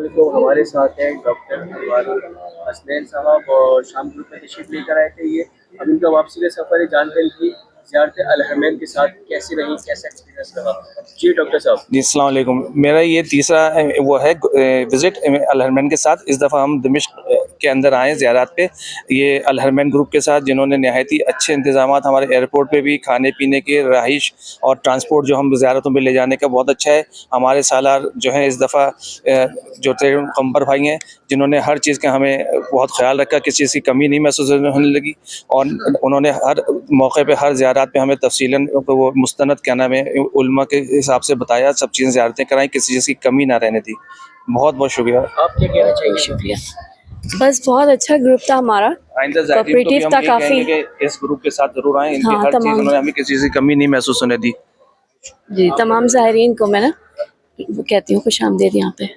वालेकुम। हमारे साथ हैं डॉक्टर हसनैन साहब और शाम ग्रुप में तशरीफ लेकर आए थे। ये अब इनका वापसी का सफ़र है, जानते हैं कि ज़ियारत अल-हरमैन के साथ कैसी रही, कैसा एक्सपीरियंस रहा। जी डॉक्टर साहब। जी अस्सलाम वालेकुम। मेरा ये तीसरा वो है विज़िट अल-हरमैन के साथ। इस दफ़ा हम दमिश्क के अंदर आए ज़ियारत पे, ये अल-हरमैन ग्रुप के साथ, जिन्होंने नहायत ही अच्छे इंतज़ामात हमारे एयरपोर्ट पे भी, खाने पीने के, रहाइश और ट्रांसपोर्ट जो हम ज़ियारतों पे ले जाने का बहुत अच्छा है। हमारे सालार जो हैं इस दफ़ा जो थे कम्बर भाई हैं, जिन्होंने हर चीज़ का हमें बहुत ख्याल रखा, किसी चीज़ की कमी नहीं महसूस होने लगी और उन्होंने हर मौके पे, हर ज़ियारत पे हमें तफ़सीलन वो मुस्तनद क्या नाम है उलमा के हिसाब से बताया, सब चीज़ें ज़ियारतें कराई, किसी चीज़ की कमी ना रहने दी। बहुत बहुत शुक्रिया। आप क्या कहना चाहिए? शुक्रिया। बस बहुत अच्छा ग्रुप था हमारा, आइंदा कोऑपरेटिव था काफ़ी। इस ग्रुप के साथ ज़रूर आएँ, इनकी हाँ, हर चीज़ तमाम उन्होंने हमें किसी चीज़ की कमी नहीं महसूस होने दी। जी, तमाम ज़ायरीन को मैं ना वो कहती हूँ खुशामदीद यहाँ पे।